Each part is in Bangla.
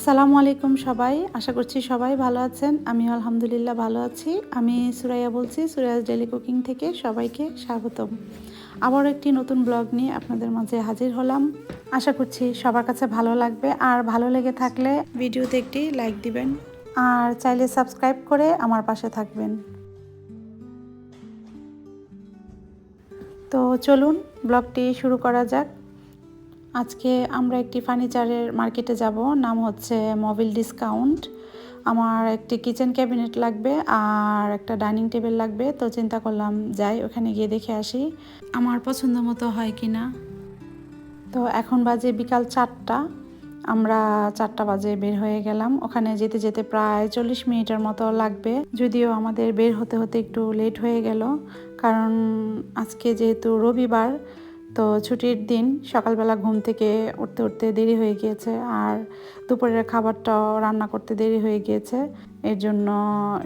আসসালামু আলাইকুম সবাই, আশা করছি সবাই ভালো আছেন। আমি আলহামদুলিল্লাহ ভালো আছি। আমি সুরাইয়া বলছি, সুরাইয়াস ডেইলি কুকিং থেকে সবাইকে স্বাগতম। আবারও একটি নতুন ব্লগ নিয়ে আপনাদের মাঝে হাজির হলাম। আশা করছি সবার কাছে ভালো লাগবে, আর ভালো লেগে থাকলে ভিডিওতে একটি লাইক দিবেন, আর চাইলে সাবস্ক্রাইব করে আমার পাশে থাকবেন। তো চলুন ব্লগটি শুরু করা যাক। আজকে আমরা একটি ফার্নিচারের মার্কেটে যাব, নাম হচ্ছে মোবিল ডিসকাউন্ট। আমার একটি কিচেন ক্যাবিনেট লাগবে আর একটা ডাইনিং টেবিল লাগবে, তো চিন্তা করলাম যাই ওখানে গিয়ে দেখে আসি আমার পছন্দ মতো হয় কি না। তো এখন বাজে বিকাল 4টা, আমরা 4টা বাজে বের হয়ে গেলাম। ওখানে যেতে যেতে প্রায় 40 মিনিটের মতো লাগবে, যদিও আমাদের বের হতে হতে একটু লেট হয়ে গেল, কারণ আজকে যেহেতু রবিবার, তো ছুটির দিন, সকালবেলা ঘুম থেকে উঠতে উঠতে দেরি হয়ে গিয়েছে, আর দুপুরের খাবারটাও রান্না করতে দেরি হয়ে গিয়েছে, এর জন্য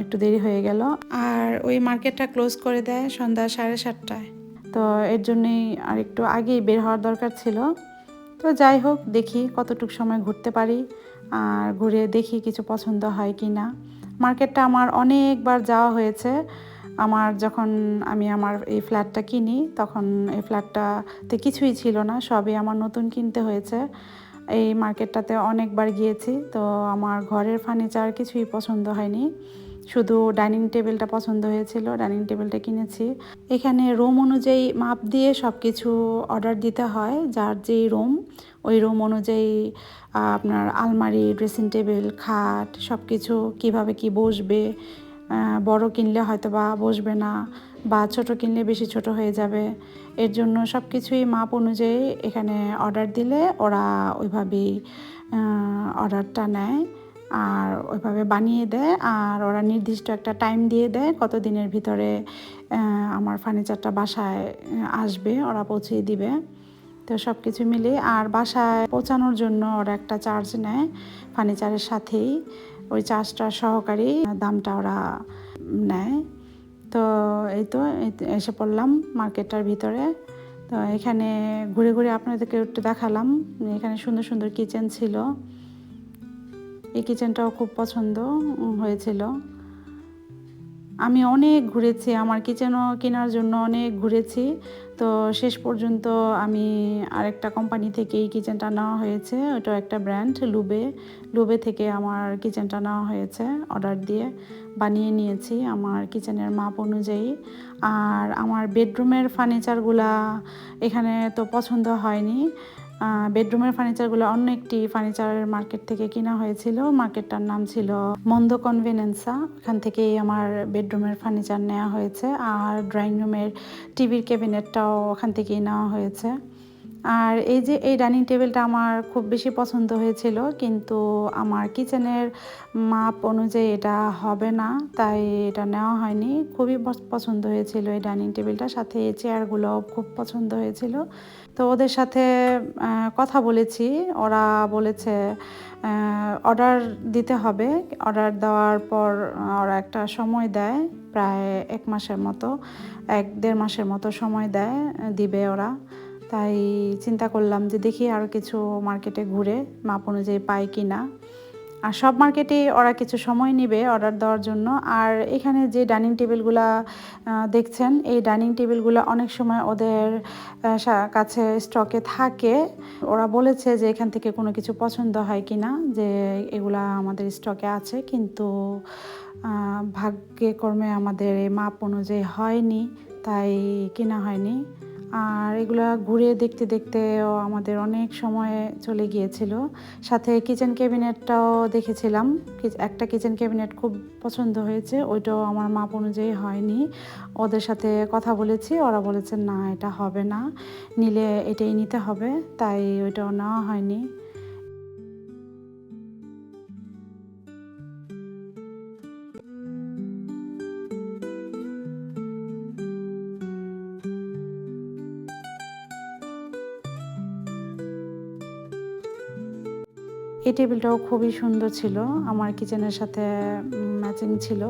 একটু দেরি হয়ে গেল। আর ওই মার্কেটটা ক্লোজ করে দেয় সন্ধ্যা 7:30টায়, তো এর জন্যই আর একটু আগেই বের হওয়ার দরকার ছিল। তো যাই হোক, দেখি কতটুকু সময় ঘুরতে পারি, আর ঘুরে দেখি কিছু পছন্দ হয় কি না। মার্কেটটা আমার অনেকবার যাওয়া হয়েছে। যখন আমি আমার এই ফ্ল্যাটটা কিনি, তখন এই ফ্ল্যাটটাতে কিছুই ছিল না, সবই আমার নতুন কিনতে হয়েছে। এই মার্কেটটাতে অনেকবার গিয়েছি, তো আমার ঘরের ফার্নিচার কিছুই পছন্দ হয়নি, শুধু ডাইনিং টেবিলটা পছন্দ হয়েছিল, ডাইনিং টেবিলটা কিনেছি। এখানে রুম অনুযায়ী মাপ দিয়ে সব কিছু অর্ডার দিতে হয়, যার যেই রুম ওই রুম অনুযায়ী আপনার আলমারি, ড্রেসিং টেবিল, খাট সব কিছু কীভাবে কি বসবে, বড় কিনলে হয়তো বা বসবে না, বা ছোট কিনলে বেশি ছোট হয়ে যাবে, এর জন্য সব কিছুই মাপ অনুযায়ী এখানে অর্ডার দিলে ওরা ওইভাবেই অর্ডারটা নেয় আর ওইভাবে বানিয়ে দেয়, আর ওরা নির্দিষ্ট একটা টাইম দিয়ে দেয় কত দিনের ভিতরে আমার ফার্নিচারটা বাসায় আসবে, ওরা পৌঁছিয়ে দিবে। তো সব কিছু মিলে, আর বাসায় পৌঁছানোর জন্য ওরা একটা চার্জ নেয় ফার্নিচারের সাথেই, ওই চার্জটা সহকারী দামটা ওরা নেয়। তো এই তো এসে পড়লাম মার্কেটটার ভিতরে। তো এখানে ঘুরে ঘুরে আপনাদেরকে একটু দেখালাম, এখানে সুন্দর সুন্দর কিচেন ছিল, এই কিচেনটাও খুব পছন্দ হয়েছিল। আমি অনেক ঘুরেছি, আমার কিচেনও কেনার জন্য অনেক ঘুরেছি, তো শেষ পর্যন্ত আমি আরেকটা কোম্পানি থেকে এই কিচেনটা নেওয়া হয়েছে, ওটাও একটা ব্র্যান্ড, লুবে থেকে আমার কিচেনটা নেওয়া হয়েছে, অর্ডার দিয়ে বানিয়ে নিয়েছি আমার কিচেনের মাপ অনুযায়ী। আর আমার বেডরুমের ফার্নিচারগুলা এখানে তো পছন্দ হয়নি, বেডরুমের ফার্নিচারগুলো অন্য একটি ফার্নিচারের মার্কেট থেকে কেনা হয়েছিল, মার্কেটটার নাম ছিল মন্দো কনভেনেন্সা, ওখান থেকেই আমার বেডরুমের ফার্নিচার নেওয়া হয়েছে, আর ড্রয়িং রুমের টিভির ক্যাবিনেটটাও ওখান থেকেই নেওয়া হয়েছে। আর এই যে এই ডাইনিং টেবিলটা আমার খুব বেশি পছন্দ হয়েছিল, কিন্তু আমার কিচেনের মাপ অনুযায়ী এটা হবে না, তাই এটা নেওয়া হয়নি। খুবই পছন্দ হয়েছিল এই ডাইনিং টেবিলটা, সাথে এই চেয়ারগুলোও খুব পছন্দ হয়েছিল। তো ওদের সাথে কথা বলেছি, ওরা বলেছে অর্ডার দিতে হবে, অর্ডার দেওয়ার পর ওরা একটা সময় দেয়, প্রায় 1 মাসের মতো, 1-1.5 মাসের মতো সময় দিবে ওরা। তাই চিন্তা করলাম যে দেখি আরও কিছু মার্কেটে ঘুরে মাপ অনুযায়ী পাই কি না। আর সব মার্কেটে ওরা কিছু সময় নেবে অর্ডার দেওয়ার জন্য। আর এখানে যে ডাইনিং টেবিলগুলা দেখছেন, এই ডাইনিং টেবিলগুলো অনেক সময় ওদের কাছে স্টকে থাকে। ওরা বলেছে যে এখান থেকে কোনো কিছু পছন্দ হয় কি না, যে এগুলা আমাদের স্টকে আছে, কিন্তু ভাগ্যে কর্মে আমাদের এই মাপ অনুযায়ী হয়নি, তাই কেনা হয়নি। আর এগুলা ঘুরে দেখতে দেখতেও আমাদের অনেক সময় চলে গিয়েছিল। সাথে কিচেন ক্যাবিনেটটাও দেখেছিলাম, একটা কিচেন ক্যাবিনেট খুব পছন্দ হয়েছে, ওইটাও আমার মাপ অনুযায়ী হয়নি। ওদের সাথে কথা বলেছি, ওরা বলেছে না এটা হবে না, নিলে এটাই নিতে হবে, তাই ওইটাও নেওয়া হয়নি। এই টেবিলটাও খুবই সুন্দর ছিল, আমার কিচেনের সাথে ম্যাচিং ছিল।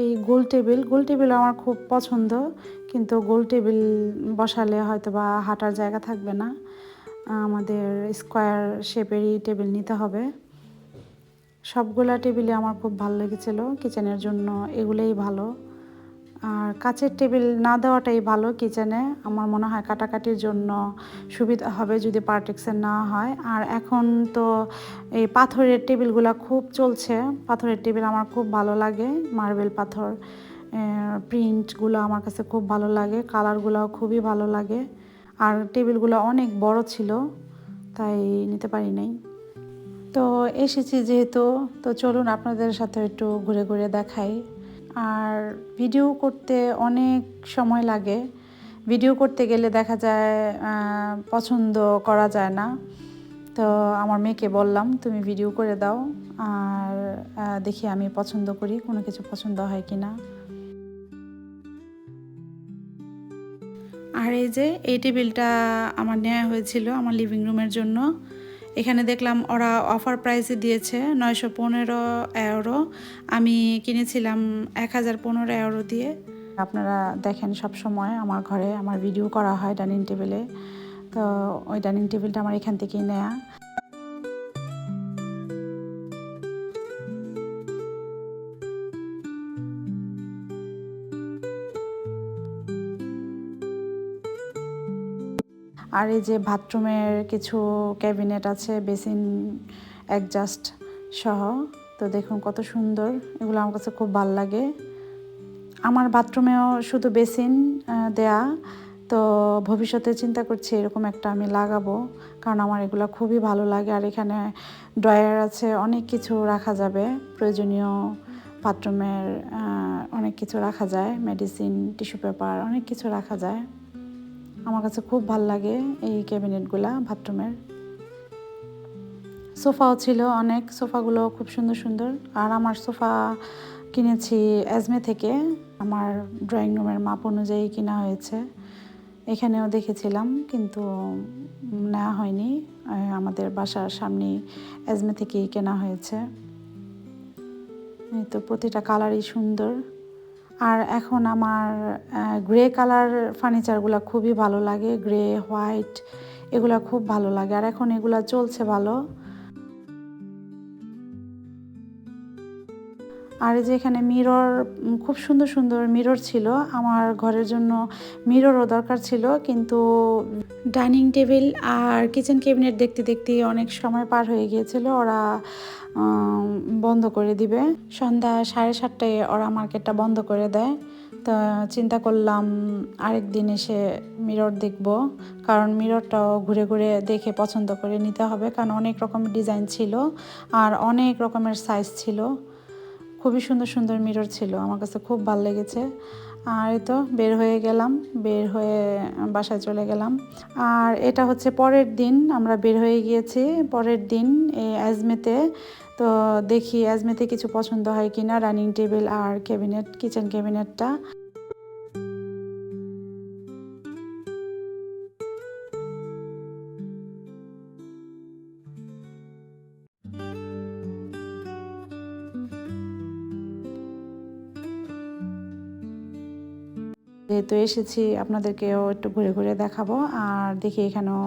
এই গোল টেবিল আমার খুব পছন্দ, কিন্তু গোল টেবিল বসালে হয়তো বা হাঁটার জায়গা থাকবে না, আমাদের স্কোয়ার শেপেরই টেবিল নিতে হবে। সবগুলা টেবিলে আমার খুব ভালো লেগেছিলো, কিচেনের জন্য এগুলোই ভালো। আর কাচের টেবিল না দেওয়াটাই ভালো কিচেনে, আমার মনে হয় কাটাকাটির জন্য সুবিধা হবে যদি পার্টেক্সের না হয়। আর এখন তো এই পাথরের টেবিলগুলো খুব চলছে, পাথরের টেবিল আমার খুব ভালো লাগে, মার্বেল পাথর, প্রিন্টগুলো আমার কাছে খুব ভালো লাগে, কালারগুলো খুবই ভালো লাগে। আর টেবিলগুলো অনেক বড় ছিল, তাই নিতে পারি নাই। তো এসেছি যেহেতু, তো চলুন আপনাদের সাথে একটু ঘুরে ঘুরে দেখাই। আর ভিডিও করতে অনেক সময় লাগে, ভিডিও করতে গেলে দেখা যায় পছন্দ করা যায় না। তো আমার মেয়েকে বললাম তুমি ভিডিও করে দাও, আর দেখি আমি পছন্দ করি কোনো কিছু পছন্দ হয় কি না। আর এই যে এই টেবিলটা আমার নেওয়া হয়েছিল আমার লিভিং রুমের জন্য। এখানে দেখলাম ওরা অফার প্রাইসে দিয়েছে 915 ইউরো, আমি কিনেছিলাম 1015 ইউরো দিয়ে। আপনারা দেখেন সব সময় আমার ঘরে আমার ভিডিও করা হয় ডাইনিং টেবিলে, তো ওই ডাইনিং টেবিলটা আমার এখান থেকেই নেয়া। আর এই যে বাথরুমের কিছু ক্যাবিনেট আছে, বেসিন অ্যাডজাস্ট সহ, তো দেখুন কত সুন্দর, এগুলো আমার কাছে খুব ভালো লাগে। আমার বাথরুমেও শুধু বেসিন দেয়া, তো ভবিষ্যতে চিন্তা করছি এরকম একটা আমি লাগাবো, কারণ আমার এগুলো খুবই ভালো লাগে। আর এখানে ড্রয়ার আছে, অনেক কিছু রাখা যাবে, প্রয়োজনীয় বাথরুমের অনেক কিছু রাখা যায়, মেডিসিন, টিস্যু পেপার, অনেক কিছু রাখা যায়। আমার কাছে খুব ভালো লাগে এই ক্যাবিনেটগুলা বাথরুমের। সোফাও ছিল অনেক, সোফাগুলো খুব সুন্দর সুন্দর। আর আমার সোফা কিনেছি এজমে থেকে, আমার ড্রয়িং রুমের মাপ অনুযায়ী কিনা হয়েছে। এখানেও দেখেছিলাম কিন্তু নেওয়া হয়নি, আমাদের বাসার সামনেই এজমে থেকেই কেনা হয়েছে। এই তো প্রতিটা কালারই সুন্দর। আর এখন আমার গ্রে কালার ফার্নিচারগুলো খুবই ভালো লাগে, গ্রে, হোয়াইট, এগুলো খুব ভালো লাগে। আর এখন এগুলো চলছে ভালো। আর এই যে এখানে মিরর, খুব সুন্দর সুন্দর মিরর ছিল, আমার ঘরের জন্য মিররও দরকার ছিল, কিন্তু ডাইনিং টেবিল আর কিচেন ক্যাবিনেট দেখতে দেখতে অনেক সময় পার হয়ে গিয়েছিল, ওরা বন্ধ করে দিবে। সন্ধ্যা 7:30টায় ওরা মার্কেটটা বন্ধ করে দেয়। তো চিন্তা করলাম আরেক দিন এসে মিরর দেখব, কারণ মিররটাও ঘুরে ঘুরে দেখে পছন্দ করে নিতে হবে, কারণ অনেক রকমের ডিজাইন ছিল আর অনেক রকমের সাইজ ছিল। খুবই সুন্দর সুন্দর মিরর ছিল, আমার কাছে খুব ভালো লেগেছে। আর এই তো বের হয়ে গেলাম, বের হয়ে বাসায় চলে গেলাম। আর এটা হচ্ছে পরের দিন আমরা বের হয়ে গিয়েছি, পরের দিন এই আজমেতে। তো দেখি আজমেতে কিছু পছন্দ হয় কিনা, ডাইনিং টেবিল আর ক্যাবিনেট, কিচেন ক্যাবিনেটটা। যেহেতু এসেছি আপনাদেরকেও একটু ঘুরে ঘুরে দেখাবো, আর দেখি এখানেও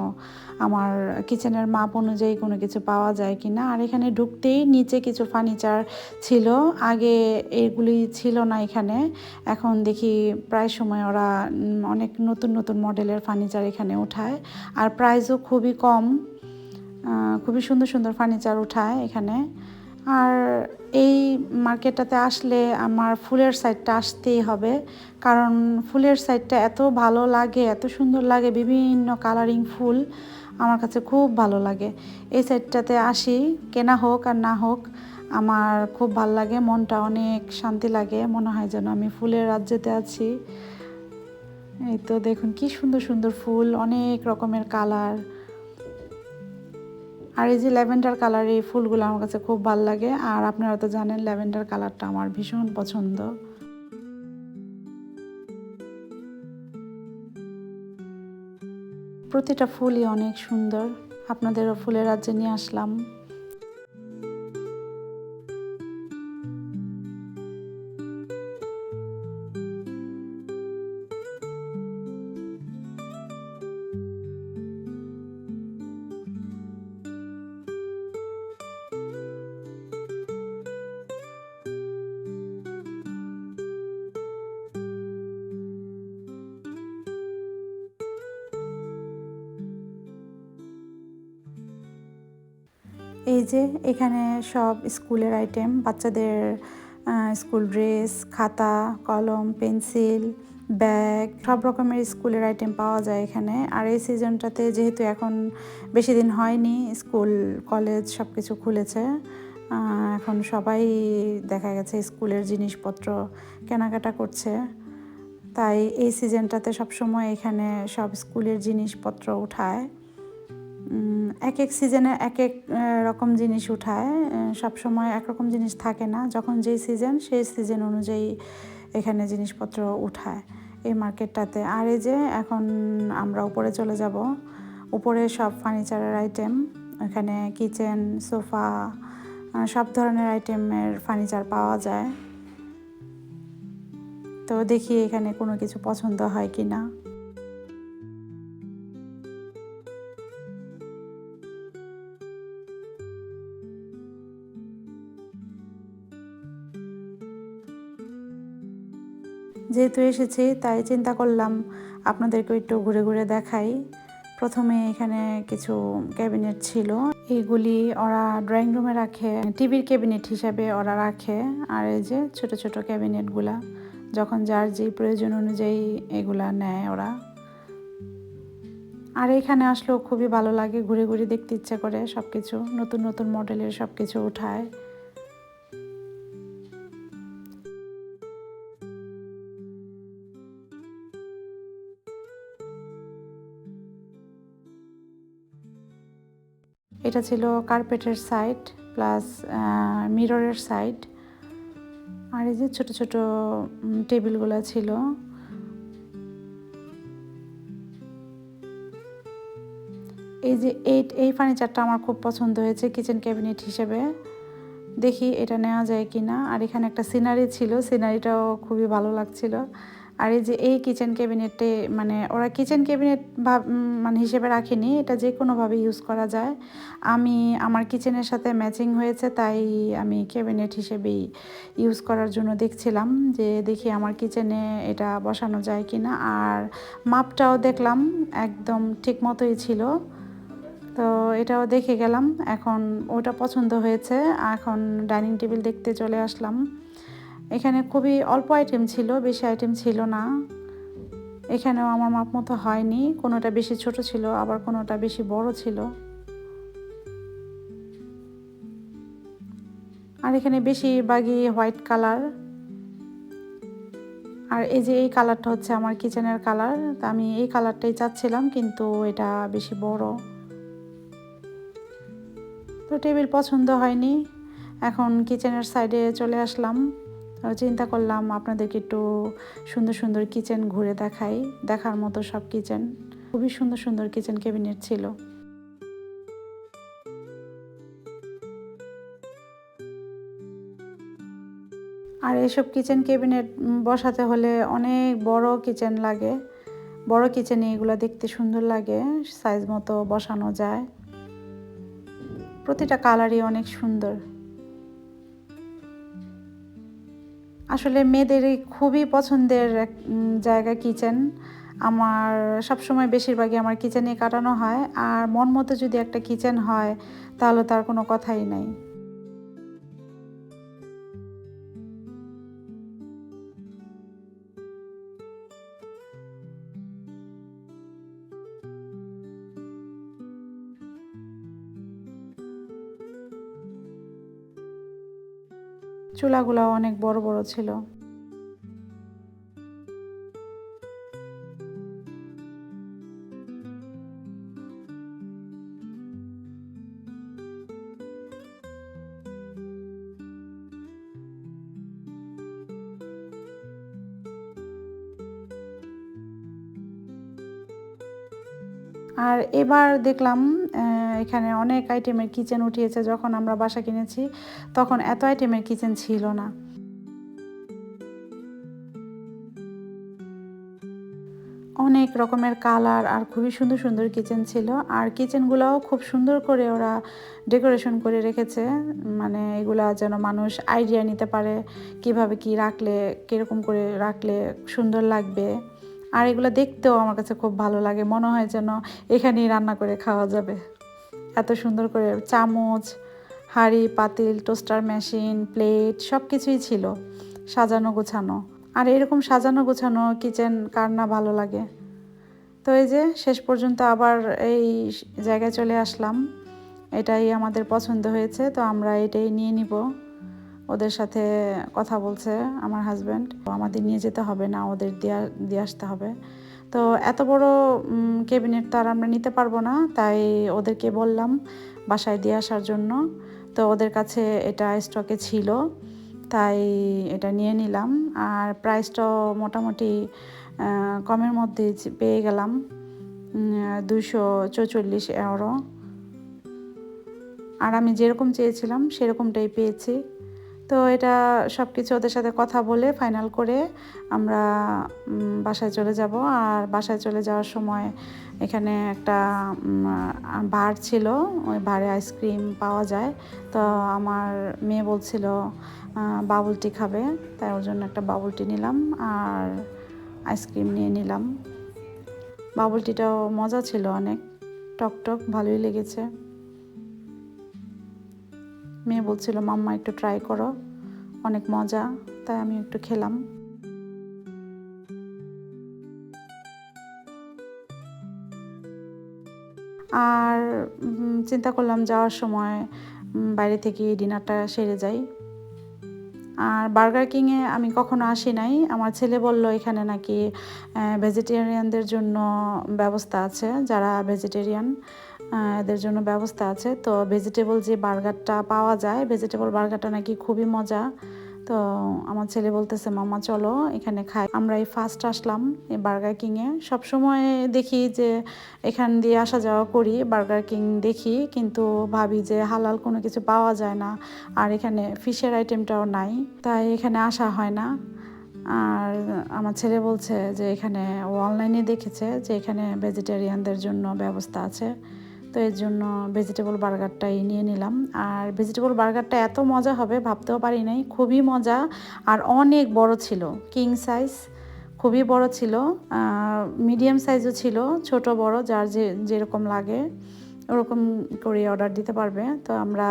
আমার কিচেনের মাপ অনুযায়ী কোনো কিছু পাওয়া যায় কি না। আর এখানে ঢুকতেই নিচে কিছু ফার্নিচার ছিল, আগে এগুলি ছিল না এখানে, এখন দেখি প্রায় সময় ওরা অনেক নতুন নতুন মডেলের ফার্নিচার এখানে উঠায়, আর প্রাইসও খুবই কম, খুবই সুন্দর সুন্দর ফার্নিচার উঠায় এখানে। আর এই মার্কেটটাতে আসলে আমার ফুলের সাইডটা আসতেই হবে, কারণ ফুলের সাইডটা এত ভালো লাগে, এত সুন্দর লাগে, বিভিন্ন কালারিং ফুল আমার কাছে খুব ভালো লাগে। এই সাইডটাতে আসি, কেনা হোক আর না হোক আমার খুব ভালো লাগে, মনটা অনেক শান্তি লাগে, মনে হয় যেন আমি ফুলের রাজ্যেতে আছি। এই তো দেখুন কি সুন্দর সুন্দর ফুল, অনেক রকমের কালার। আর এই যে ল্যাভেন্ডার কালার, এই ফুলগুলো আমার কাছে খুব ভালো লাগে, আর আপনারা তো জানেন ল্যাভেন্ডার কালারটা আমার ভীষণ পছন্দ। প্রতিটা ফুলই অনেক সুন্দর, আপনাদেরও ফুলের রাজ্যে নিয়ে আসলাম। এই যে এখানে সব স্কুলের আইটেম, বাচ্চাদের স্কুল ড্রেস, খাতা, কলম, পেন্সিল, ব্যাগ, সব রকমের স্কুলের আইটেম পাওয়া যায় এখানে। আর এই সিজনটাতে যেহেতু এখন বেশি দিন হয়নি, স্কুল কলেজ সব কিছু খুলেছে, এখন সবাই দেখা গেছে স্কুলের জিনিসপত্র কেনাকাটা করছে। তাই এই সিজনটাতে সবসময় এখানে সব স্কুলের জিনিসপত্র উঠায়। এক এক সিজনে এক এক রকম জিনিস উঠায়, সব সময় একরকম জিনিস থাকে না। যখন যেই সিজন সেই সিজন অনুযায়ী এখানে জিনিসপত্র উঠায় এই মার্কেটটাতে। আর এই যে এখন আমরা উপরে চলে যাব, উপরে সব ফার্নিচারের আইটেম, এখানে কিচেন, সোফা, সব ধরনের আইটেমের ফার্নিচার পাওয়া যায়। তো দেখি এখানে কোনো কিছু পছন্দ হয় কি না। যেহেতু এসেছি তাই চিন্তা করলাম আপনাদেরকে একটু ঘুরে ঘুরে দেখাই। প্রথমে এখানে কিছু ক্যাবিনেট ছিল, এইগুলি ওরা ড্রয়িং রুমে রাখে, টিভির ক্যাবিনেট হিসাবে ওরা রাখে। আর এই যে ছোট ছোট ক্যাবিনেটগুলা যখন যার যে প্রয়োজন অনুযায়ী এগুলা নেয় ওরা। আর এখানে আসলেও খুবই ভালো লাগে, ঘুরে ঘুরে দেখতে ইচ্ছে করে, সব কিছু নতুন নতুন মডেলের সব কিছু উঠায়। এটা ছিল কার্পেটের সাইড প্লাস মিররের সাইড। আর এই যে ছোট ছোট টেবিলগুলো ছিল। এই যে এই ফার্নিচারটা আমার খুব পছন্দ হয়েছে কিচেন ক্যাবিনেট হিসেবে। দেখি এটা নেওয়া যায় কি না। আর এখানে একটা সিনারি ছিল, সিনারিটাও খুবই ভালো লাগছিল। আর এই যে এই কিচেন ক্যাবিনেটে মানে ওরা কিচেন ক্যাবিনেট মানে হিসেবে রাখেনি, এটা যে কোনোভাবে ইউজ করা যায়। আমি আমার কিচেনের সাথে ম্যাচিং হয়েছে তাই আমি ক্যাবিনেট হিসেবেই ইউজ করার জন্য দেখছিলাম যে দেখি আমার কিচেনে এটা বসানো যায় কি না। আর মাপটাও দেখলাম একদম ঠিক মতোই ছিল, তো এটাও দেখে গেলাম। এখন ওটা পছন্দ হয়েছে, এখন ডাইনিং টেবিল দেখতে চলে আসলাম। এখানে খুবই অল্প আইটেম ছিল, বেশি আইটেম ছিল না। এখানেও আমার মাপ মতো হয়নি, কোনোটা বেশি ছোট ছিল আবার কোনোটা বেশি বড় ছিল। আর এখানে বেশিরভাগই হোয়াইট কালার। আর এই যে এই কালারটা হচ্ছে আমার কিচেনের কালার, তা আমি এই কালারটাই চাচ্ছিলাম, কিন্তু এটা বেশি বড়, তো টেবিল পছন্দ হয়নি। এখন কিচেনের সাইডে চলে আসলাম, চিন্তা করলাম আপনাদেরকে একটু সুন্দর সুন্দর কিচেন ঘুরে দেখাই। দেখার মতো সব কিচেন, খুবই সুন্দর সুন্দর কিচেন ক্যাবিনেট ছিল। আর এসব কিচেন ক্যাবিনেট বসাতে হলে অনেক বড় কিচেন লাগে, বড় কিচেনে এগুলো দেখতে সুন্দর লাগে, সাইজ মতো বসানো যায়। প্রতিটা কালারই অনেক সুন্দর। আসলে মেয়েদেরই খুবই পছন্দের এক জায়গা কিচেন। আমার সবসময় বেশিরভাগই আমার কিচেনে কাটানো হয়। আর মন মতো যদি একটা কিচেন হয় তাহলে তার কোনো কথাই নাই। চুলাগুলো অনেক বড় বড় ছিল। আর এবার দেখলাম এখানে অনেক আইটেমের কিচেন উঠিয়েছে। যখন আমরা বাসা কিনেছি তখন এত আইটেমের কিচেন ছিল না। অনেক রকমের কালার আর খুবই সুন্দর সুন্দর কিচেন ছিল। আর কিচেনগুলোও খুব সুন্দর করে ওরা ডেকোরেশন করে রেখেছে, মানে এগুলা যেন মানুষ আইডিয়া নিতে পারে কিভাবে কি রাখলে, কীরকম করে রাখলে সুন্দর লাগবে। আর এগুলো দেখতেও আমার কাছে খুব ভালো লাগে, মনে হয় যেন এখানেই রান্না করে খাওয়া যাবে। এত সুন্দর করে চামচ, হাঁড়ি পাতিল টোস্টার মেশিন প্লেট সব কিছুই ছিল সাজানো গোছানো। আর এরকম সাজানো গোছানো কিচেন কার না ভালো লাগে। তো এই যে শেষ পর্যন্ত আবার এই জায়গায় চলে আসলাম। এটাই আমাদের পছন্দ হয়েছে, তো আমরা এটাই নিয়ে নিব। ওদের সাথে কথা বলছে আমার হাজব্যান্ড, আমাদের নিয়ে যেতে হবে না, ওদের দিয়ে আসতে হবে। তো এত বড় ক্যাবিনেট তো আর আমরা নিতে পারবো না, তাই ওদেরকে বললাম বাসায় দিয়ে আসার জন্য। তো ওদের কাছে এটা স্টকে ছিল, তাই এটা নিয়ে নিলাম। আর প্রাইসটাও মোটামুটি কমের মধ্যে পেয়ে গেলাম, 244 ইউরো। আর আমি যেরকম চেয়েছিলাম সেরকমটাই পেয়েছি। তো এটা সব কিছু ওদের সাথে কথা বলে ফাইনাল করে আমরা বাসায় চলে যাব। আর বাসায় চলে যাওয়ার সময় এখানে একটা বার ছিল, ওই বারে আইসক্রিম পাওয়া যায়। তো আমার মেয়ে বলছিল বাবল টি খাবে, তাই ওর জন্য একটা বাবল টি নিলাম আর আইসক্রিম নিয়ে নিলাম। বাবল টিটাও মজা ছিল, অনেক টকটক, ভালোই লেগেছে। মেয়ে বলছিল মাম্মা একটু ট্রাই করো, অনেক মজা, তাই আমি একটু খেলাম। আর চিন্তা করলাম যাওয়ার সময় বাইরে থেকে ডিনারটা সেরে যাই। আর বার্গার কিংয়ে আমি কখনো আসি নাই। আমার ছেলে বলল এখানে নাকি ভেজিটেরিয়ানদের জন্য ব্যবস্থা আছে, যারা ভেজিটেরিয়ান এদের জন্য ব্যবস্থা আছে। তো ভেজিটেবল যে বার্গারটা পাওয়া যায়, ভেজিটেবল বার্গারটা নাকি খুবই মজা। তো আমার ছেলে বলতেছে মাম্মা চলো এখানে খাই। আমরা এই ফার্স্ট আসলাম এই বার্গার কিংয়ে। সবসময় দেখি যে এখান দিয়ে আসা যাওয়া করি, বার্গার কিং দেখি, কিন্তু ভাবি যে হালাল কোনো কিছু পাওয়া যায় না, আর এখানে ফিশের আইটেমটাও নাই, তাই এখানে আসা হয় না। আর আমার ছেলে বলছে যে এখানে ও অনলাইনে দেখেছে যে এখানে ভেজিটেরিয়ানদের জন্য ব্যবস্থা আছে, তো এর জন্য ভেজিটেবল বার্গারটাই নিয়ে নিলাম। আর ভেজিটেবল বার্গারটা এত মজা হবে ভাবতেও পারি নাই, খুবই মজা। আর অনেক বড় ছিল, কিং সাইজ, খুবই বড় ছিল। মিডিয়াম সাইজও ছিল, ছোট বড় যার যেরকম লাগে ওরকম করে অর্ডার দিতে পারবে। তো আমরা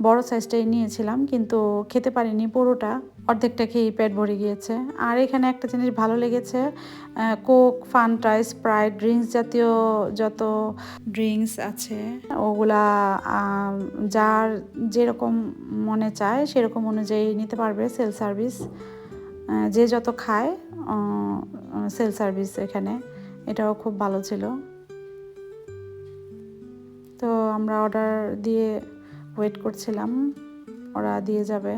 বড় সাইজটাই নিয়েছিলাম, কিন্তু খেতে পারিনি পুরোটা, অর্ধেকটা খেয়ে পেট ভরে গিয়েছে। আর এখানে একটা জিনিস ভালো লেগেছে, কোক, ফান্টা, স্প্রাইট, ড্রিঙ্কস জাতীয় যত ড্রিঙ্কস আছে ওগুলা যার যেরকম মনে চায় সেরকম অনুযায়ী নিতে পারবে। সেল সার্ভিস, যে যত খায় সেল সার্ভিস এখানে, এটাও খুব ভালো ছিল। তো আমরা অর্ডার দিয়ে ওয়েট করছিলাম, ওরা দিয়ে যাবে।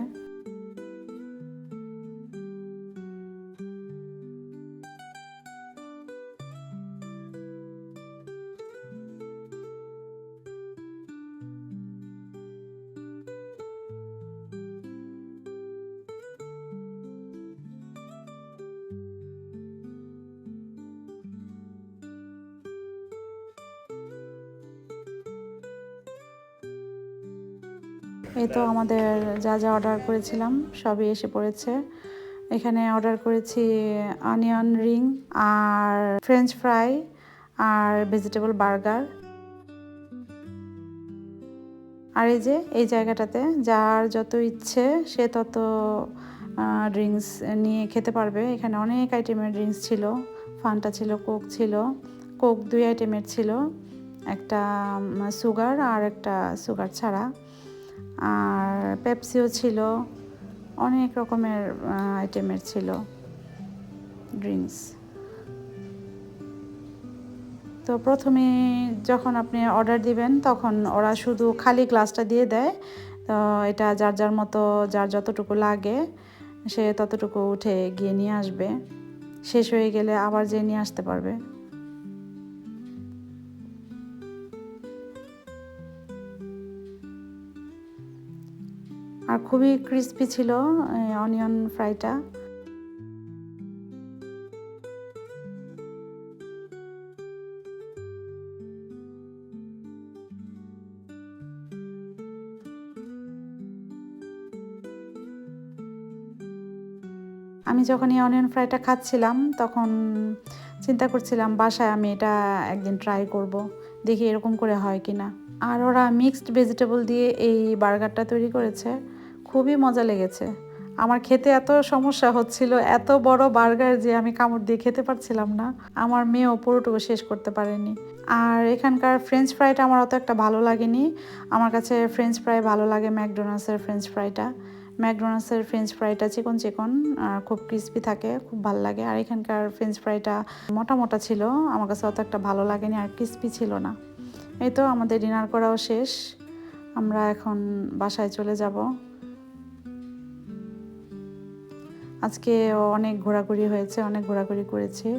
এই তো আমাদের যা যা অর্ডার করেছিলাম সবই এসে পড়েছে। এখানে অর্ডার করেছি অনিয়ন রিং আর ফ্রেঞ্চ ফ্রাই আর ভেজিটেবল বার্গার। আর এই যে এই জায়গাটাতে যার যত ইচ্ছে সে তত ড্রিঙ্কস নিয়ে খেতে পারবে। এখানে অনেক আইটেমের ড্রিঙ্কস ছিল, ফান্টা ছিল, কোক ছিল। কোক 2 আইটেমের ছিল, একটা সুগার আর একটা সুগার ছাড়া। আর পেপসিও ছিল, অনেক রকমের আইটেমের ছিল ড্রিঙ্কস। তো প্রথমে যখন আপনি অর্ডার দিবেন তখন ওরা শুধু খালি গ্লাসটা দিয়ে দেয়। তো এটা যার যার মতো, যার যতটুকু লাগে সে ততটুকু উঠে গিয়ে নিয়ে আসবে, শেষ হয়ে গেলে আবার যেয়ে নিয়ে আসতে পারবে। আর খুবই ক্রিস্পি ছিল অনিয়ন ফ্রাইটা। আমি যখন এই অনিয়ন ফ্রাইটা খাচ্ছিলাম তখন চিন্তা করছিলাম বাসায় আমি এটা একদিন ট্রাই করব, দেখি এরকম করে হয় কি না। আর ওরা মিক্সড ভেজিটেবল দিয়ে এই বার্গারটা তৈরি করেছে, খুবই মজা লেগেছে। আমার খেতে এত সমস্যা হচ্ছিল, এত বড় বার্গার যে আমি কামড় দিয়ে খেতে পারছিলাম না। আমার মেয়েও পুরোটুকু শেষ করতে পারেনি। আর এখানকার ফ্রেঞ্চ ফ্রাইটা আমার অত একটা ভালো লাগেনি। আমার কাছে ফ্রেঞ্চ ফ্রাই ভালো লাগে ম্যাকডোনাল্ডসের ফ্রেঞ্চ ফ্রাইটা। ম্যাকডোনাল্ডসের ফ্রেঞ্চ ফ্রাইটা চিকন চিকন, খুব ক্রিস্পি থাকে, খুব ভালো লাগে। আর এখানকার ফ্রেঞ্চ ফ্রাইটা মোটা মোটা ছিল, আমার কাছে অত একটা ভালো লাগেনি, আর ক্রিস্পি ছিল না। এই তো আমাদের ডিনার করাও শেষ, আমরা এখন বাসায় চলে যাব। আজকে অনেক ঘোরাঘুরি হয়েছে, অনেক ঘোরাঘুরি করেছি।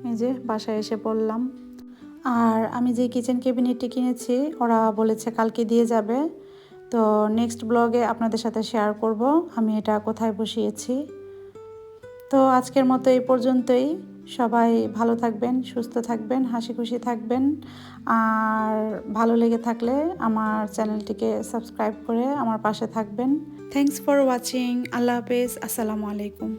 এই যে বাসায় এসে পড়লাম। আর আমি যে কিচেন ক্যাবিনেটটি কিনেছি ওরা বলেছে কালকে দিয়ে যাবে, তো নেক্সট ব্লগে আপনাদের সাথে শেয়ার করব আমি এটা কোথায় বসিয়েছি। তো আজকের মতো এই পর্যন্তই। সবাই ভালো থাকবেন, সুস্থ থাকবেন, হাসি খুশি থাকবেন। আর ভালো লেগে থাকলে আমার চ্যানেলটিকে সাবস্ক্রাইব করে আমার পাশে থাকবেন। Thanks for watching. আল্লাহ হাফেজ। আসসালামু আলাইকুম।